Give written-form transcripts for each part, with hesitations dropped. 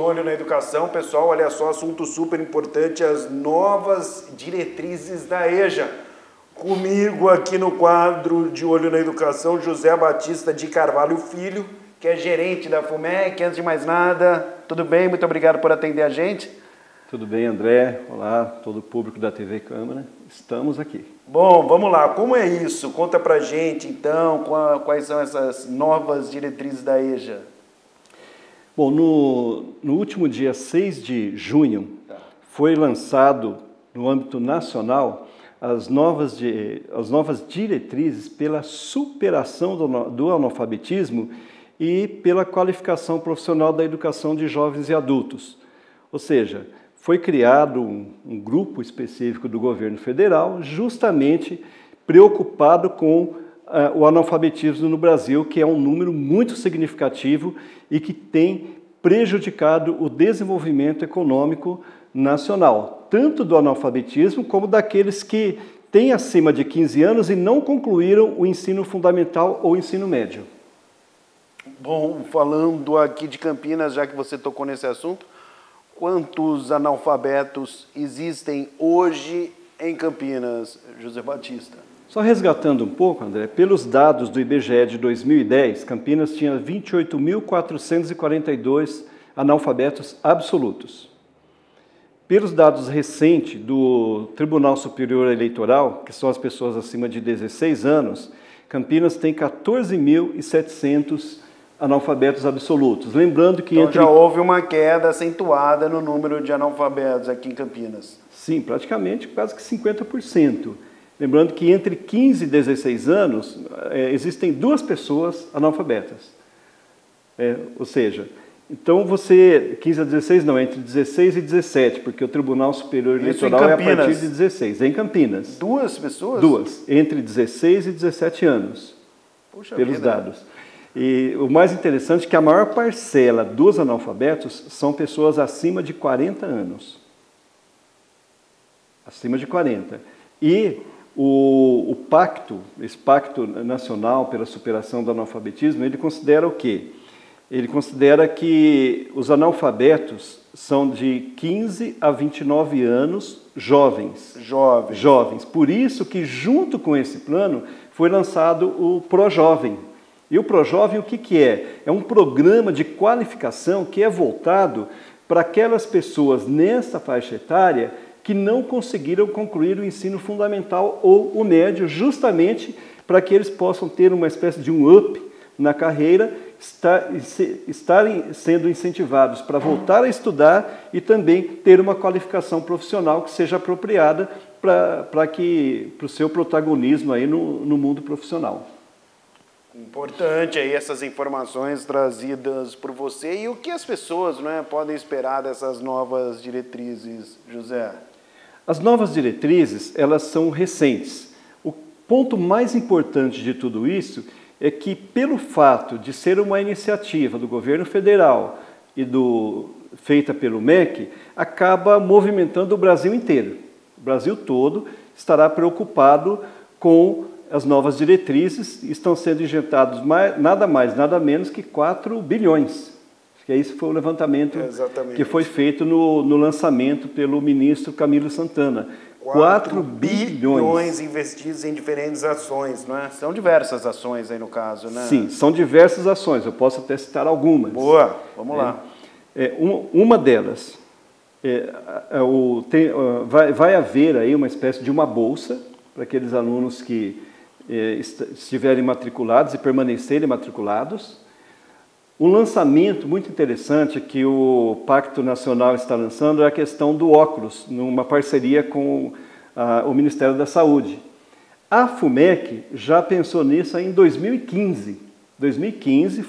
Olho na Educação. Pessoal, olha só, assunto super importante, as novas diretrizes da EJA. Comigo aqui no quadro de Olho na Educação, José Batista de Carvalho Filho, que é gerente da FUMEC. Antes de mais nada, tudo bem? Muito obrigado por atender a gente. Tudo bem, André? Olá, todo o público da TV Câmara. Estamos aqui. Bom, vamos lá. Como é isso? Conta pra gente, então, quais são essas novas diretrizes da EJA. Bom, no último dia 6 de junho, foi lançado, no âmbito nacional, as novas diretrizes pela superação do analfabetismo e pela qualificação profissional da educação de jovens e adultos. Ou seja, foi criado um grupo específico do governo federal justamente preocupado com o analfabetismo no Brasil, que é um número muito significativo e que tem prejudicado o desenvolvimento econômico nacional, tanto do analfabetismo como daqueles que têm acima de 15 anos e não concluíram o ensino fundamental ou ensino médio. Bom, falando aqui de Campinas, já que você tocou nesse assunto, quantos analfabetos existem hoje em Campinas, José Batista? Só resgatando um pouco, André, pelos dados do IBGE de 2010, Campinas tinha 28.442 analfabetos absolutos. Pelos dados recentes do Tribunal Superior Eleitoral, que são as pessoas acima de 16 anos, Campinas tem 14.700 analfabetos absolutos. Lembrando que já houve uma queda acentuada no número de analfabetos aqui em Campinas. Sim, praticamente quase que 50%. Lembrando que entre 15 e 16 anos existem 2 pessoas analfabetas. Ou seja, então você, 15 a 16 não, entre 16 e 17, porque o Tribunal Superior Eleitoral é a partir de 16. É em Campinas. 2 pessoas? 2, entre 16 e 17 anos, Puxa pelos vida. dados. E o mais interessante é que a maior parcela dos analfabetos são pessoas acima de 40 anos. Acima de 40. E esse Pacto Nacional pela Superação do Analfabetismo, ele considera o quê? Ele considera que os analfabetos são de 15 a 29 anos jovens. Jovens. Por isso que, junto com esse plano, foi lançado o ProJovem. E o ProJovem, o que é? É um programa de qualificação que é voltado para aquelas pessoas nessa faixa etária que não conseguiram concluir o ensino fundamental ou o médio, justamente para que eles possam ter uma espécie de um up na carreira, estarem sendo incentivados para voltar a estudar e também ter uma qualificação profissional que seja apropriada para o seu protagonismo aí no mundo profissional. Importante aí essas informações trazidas por você. E o que as pessoas podem esperar dessas novas diretrizes, José? As novas diretrizes, elas são recentes. O ponto mais importante de tudo isso é que, pelo fato de ser uma iniciativa do governo federal e feita pelo MEC, acaba movimentando o Brasil inteiro. O Brasil todo estará preocupado com as novas diretrizes. Estão sendo injetados nada mais, nada menos que 4 bilhões. Que esse foi o levantamento que foi feito no lançamento pelo ministro Camilo Santana. 4 bilhões investidos em diferentes ações, não é? São diversas ações aí no caso, né? Sim, são diversas ações. Eu posso até citar algumas. Boa, vamos lá. Uma delas, vai haver aí uma espécie de uma bolsa para aqueles alunos que estiverem matriculados e permanecerem matriculados. Um lançamento muito interessante que o Pacto Nacional está lançando é a questão do óculos, numa parceria com o Ministério da Saúde. A FUMEC já pensou nisso em 2015. 2015,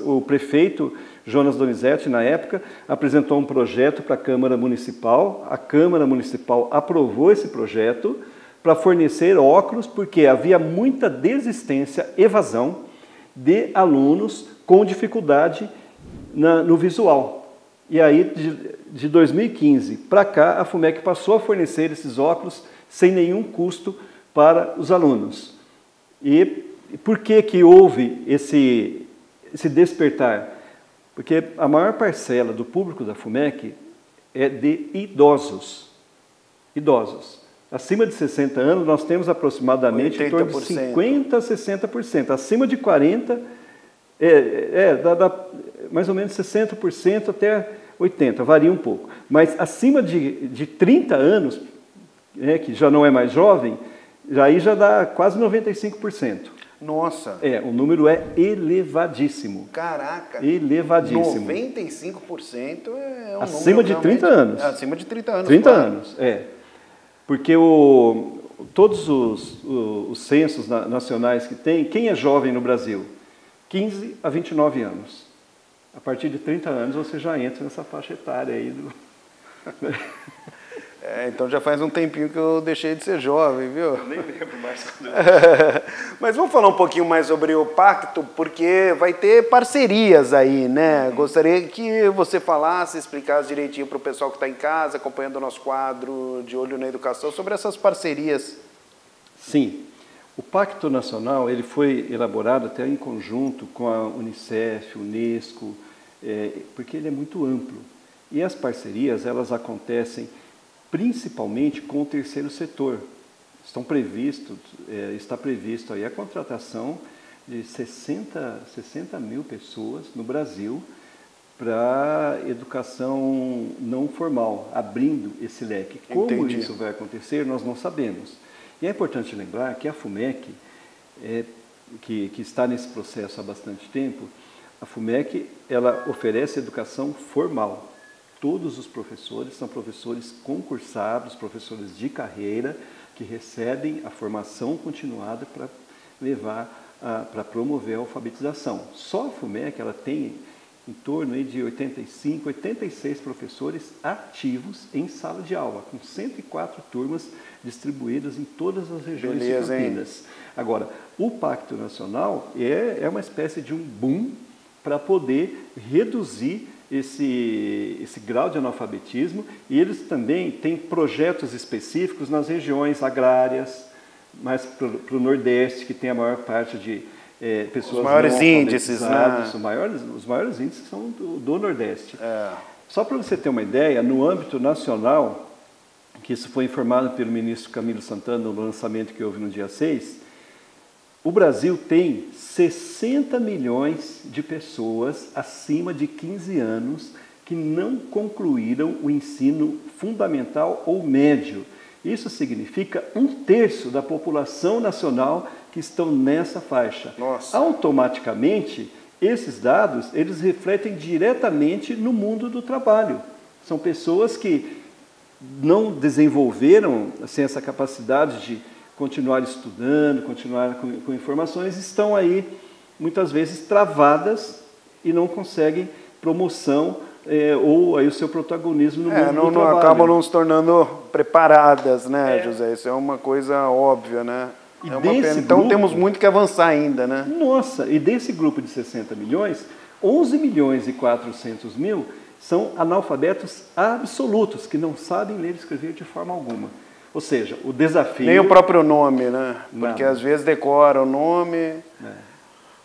o prefeito Jonas Donizete, na época, apresentou um projeto para a Câmara Municipal. A Câmara Municipal aprovou esse projeto para fornecer óculos, porque havia muita desistência, evasão de alunos com dificuldade no visual. E aí, de 2015 para cá, a FUMEC passou a fornecer esses óculos sem nenhum custo para os alunos. E por que houve esse despertar? Porque a maior parcela do público da FUMEC é de idosos. Idosos. Acima de 60 anos, nós temos aproximadamente em torno de 50% a 60%. Acima de 40%, dá mais ou menos 60% até 80%, varia um pouco. Mas acima de 30 anos, que já não é mais jovem, aí já dá quase 95%. Nossa! O número é elevadíssimo. Caraca! Elevadíssimo. 95% é um acima número de 30 anos. Acima de 30 anos. 30 anos, Porque todos os censos nacionais que tem, quem é jovem no Brasil? 15 a 29 anos. A partir de 30 anos você já entra nessa faixa etária aí do... então já faz um tempinho que eu deixei de ser jovem, viu? Eu nem lembro mais quando Mas vamos falar um pouquinho mais sobre o pacto, porque vai ter parcerias aí, né? Gostaria que você falasse, explicasse direitinho para o pessoal que está em casa, acompanhando o nosso quadro de Olho na Educação, sobre essas parcerias. Sim. O Pacto Nacional ele foi elaborado até em conjunto com a Unicef, Unesco, porque ele é muito amplo. E as parcerias elas acontecem principalmente com o terceiro setor. Está previsto aí a contratação de 60 mil pessoas no Brasil para educação não formal, abrindo esse leque. Como isso vai acontecer, nós não sabemos. E é importante lembrar que a FUMEC, que está nesse processo há bastante tempo, a FUMEC ela oferece educação formal. Todos os professores são professores concursados, professores de carreira, que recebem a formação continuada para para promover a alfabetização. Só a FUMEC ela tem em torno aí de 85, 86 professores ativos em sala de aula, com 104 turmas distribuídas em todas as regiões de Campinas. Agora, o Pacto Nacional é uma espécie de um boom para poder reduzir esse grau de analfabetismo, e eles também têm projetos específicos nas regiões agrárias, mais para o Nordeste, que tem a maior parte de pessoas os maiores não índices, né? Os maiores índices são do Nordeste. Só para você ter uma ideia, no âmbito nacional, que isso foi informado pelo ministro Camilo Santana no lançamento que houve no dia 6, o Brasil tem 60 milhões de pessoas acima de 15 anos que não concluíram o ensino fundamental ou médio. Isso significa 1/3 da população nacional que estão nessa faixa. Nossa. Automaticamente, esses dados, eles refletem diretamente no mundo do trabalho. São pessoas que não desenvolveram assim, essa capacidade de continuar estudando, continuar com informações, estão aí, muitas vezes, travadas e não conseguem promoção ou aí o seu protagonismo no mundo do trabalho. Acabam não se tornando preparadas, né, José? Isso é uma coisa óbvia, né? É uma pena. Então temos muito que avançar ainda, né? Nossa, e desse grupo de 60 milhões, 11 milhões e 400 mil são analfabetos absolutos, que não sabem ler e escrever de forma alguma. Ou seja, o desafio... Nem o próprio nome, né? Porque às vezes decora o nome.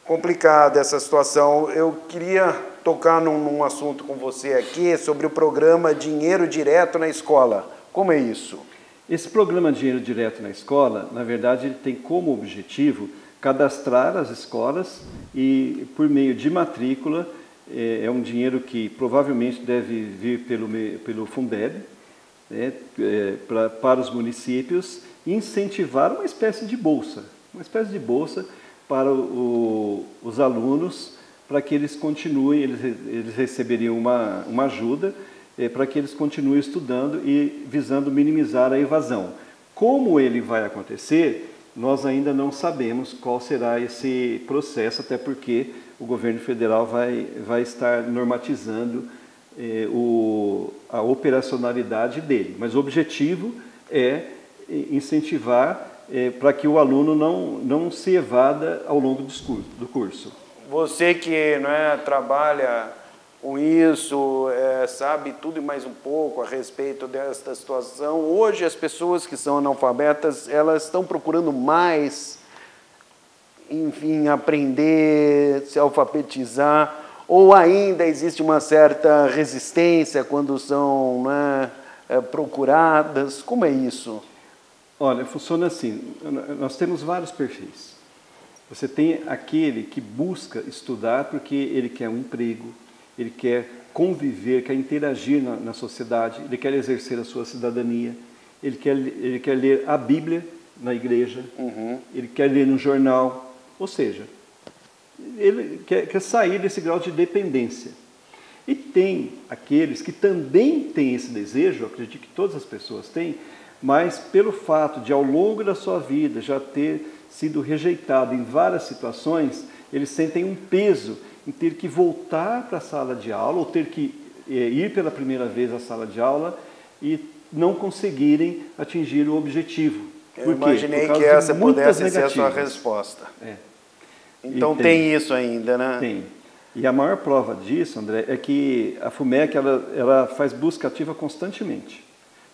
Complicada essa situação. Eu queria tocar num assunto com você aqui sobre o programa Dinheiro Direto na Escola. Como é isso? Esse programa Dinheiro Direto na Escola, na verdade, ele tem como objetivo cadastrar as escolas e, por meio de matrícula, é um dinheiro que provavelmente deve vir pelo Fundeb, para os municípios, incentivar uma espécie de bolsa para os alunos, para que eles continuem, eles receberiam uma ajuda para que eles continuem estudando e visando minimizar a evasão. Como ele vai acontecer, nós ainda não sabemos qual será esse processo, até porque o governo federal vai estar normatizando a operacionalidade dele. Mas o objetivo é incentivar para que o aluno não se evada ao longo do curso. Você que trabalha com isso, sabe tudo e mais um pouco a respeito desta situação. Hoje as pessoas que são analfabetas, elas estão procurando mais, enfim, aprender, se alfabetizar, ou ainda existe uma certa resistência quando são, né, procuradas? Como é isso? Olha, funciona assim, nós temos vários perfis. Você tem aquele que busca estudar porque ele quer um emprego, ele quer conviver, quer interagir na sociedade, ele quer exercer a sua cidadania, ele quer ler a Bíblia na igreja, ele quer ler no jornal, ou seja, ele quer sair desse grau de dependência. E tem aqueles que também têm esse desejo, eu acredito que todas as pessoas têm, mas pelo fato de ao longo da sua vida já ter sido rejeitado em várias situações, eles sentem um peso em ter que voltar para a sala de aula, ou ter que ir pela primeira vez à sala de aula e não conseguirem atingir o objetivo. Eu imaginei que essa pudesse ser a sua resposta. Então tem isso ainda, né? Tem. E a maior prova disso, André, é que a FUMEC ela faz busca ativa constantemente.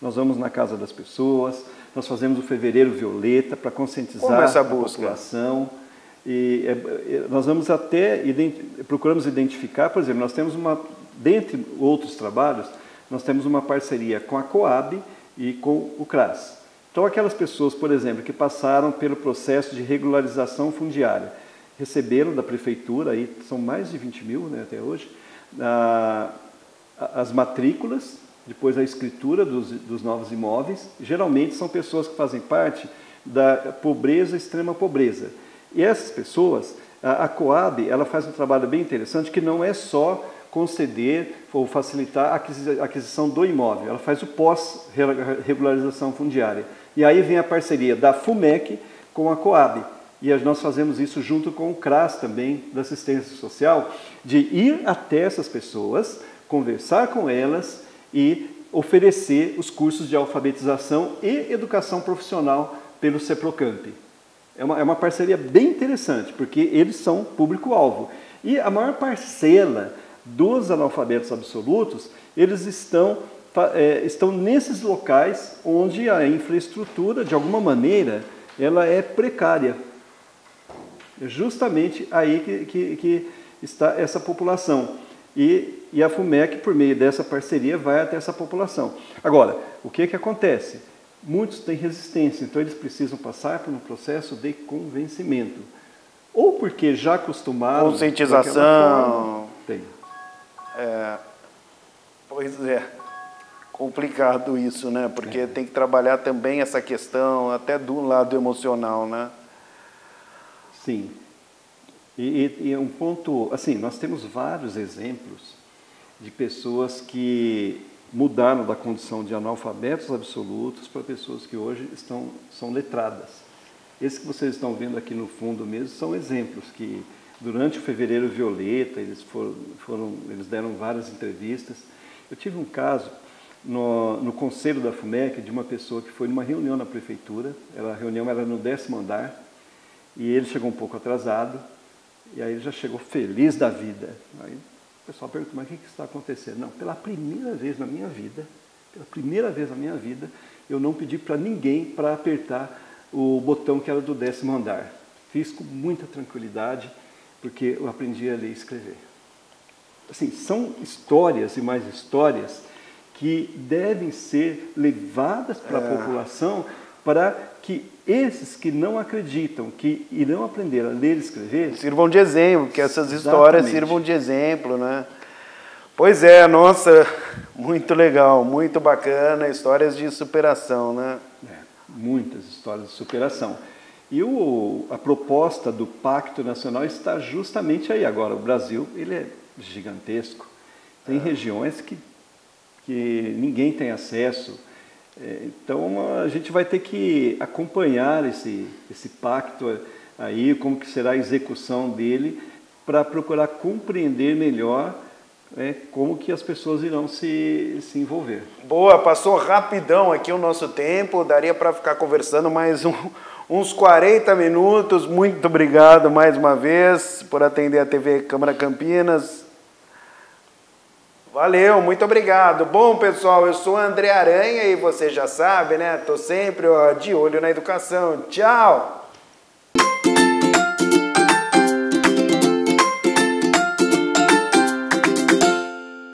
Nós vamos na casa das pessoas, nós fazemos o Fevereiro Violeta para conscientizar a população. E nós vamos procuramos identificar, por exemplo, nós temos dentre outros trabalhos, nós temos uma parceria com a Coab e com o CRAS. Então, aquelas pessoas, por exemplo, que passaram pelo processo de regularização fundiária, receberam da prefeitura, aí são mais de 20 mil, né, até hoje, as matrículas, depois a escritura dos novos imóveis. Geralmente são pessoas que fazem parte da pobreza, extrema pobreza. E essas pessoas, a Coab, ela faz um trabalho bem interessante, que não é só conceder ou facilitar a aquisição do imóvel, ela faz o pós-regularização fundiária. E aí vem a parceria da FUMEC com a Coab. E nós fazemos isso junto com o CRAS também, da assistência social, de ir até essas pessoas, conversar com elas e oferecer os cursos de alfabetização e educação profissional pelo CEPROCAMP. É uma parceria bem interessante, porque eles são público-alvo. E a maior parcela dos analfabetos absolutos, eles estão nesses locais onde a infraestrutura, de alguma maneira, ela é precária. É justamente aí que está essa população. E a FUMEC, por meio dessa parceria, vai até essa população. Agora, o que acontece? Muitos têm resistência, então eles precisam passar por um processo de convencimento. Ou porque já acostumaram... Conscientização. Tem. Pois é, complicado isso, né? Porque tem que trabalhar também essa questão, até do lado emocional, né? Sim. E um ponto, assim, nós temos vários exemplos de pessoas que mudaram da condição de analfabetos absolutos para pessoas que hoje são letradas. Esses que vocês estão vendo aqui no fundo mesmo são exemplos que, durante o Fevereiro Violeta, eles deram várias entrevistas. Eu tive um caso no conselho da FUMEC de uma pessoa que foi numa reunião na prefeitura, a reunião era no 10º andar, e ele chegou um pouco atrasado, e aí ele já chegou feliz da vida. Aí o pessoal perguntou, mas o que está acontecendo? Não, pela primeira vez na minha vida, eu não pedi para ninguém para apertar o botão que era do 10º andar. Fiz com muita tranquilidade, porque eu aprendi a ler e escrever. Assim, são histórias e mais histórias que devem ser levadas para a população para que esses que não acreditam, que irão aprender a ler e escrever... sirvam de exemplo, que essas histórias sirvam de exemplo, né? Pois é, nossa, muito legal, muito bacana, histórias de superação, né? Muitas histórias de superação. E a proposta do Pacto Nacional está justamente aí agora. O Brasil, ele é gigantesco. Tem regiões que ninguém tem acesso. Então, a gente vai ter que acompanhar esse pacto aí, como que será a execução dele, para procurar compreender melhor como que as pessoas irão se envolver. Boa, passou rapidão aqui o nosso tempo, daria para ficar conversando mais uns 40 minutos. Muito obrigado mais uma vez por atender a TV Câmara Campinas. Valeu, muito obrigado. Bom, pessoal, eu sou André Aranha e você já sabe, né? Estou sempre de olho na educação. Tchau!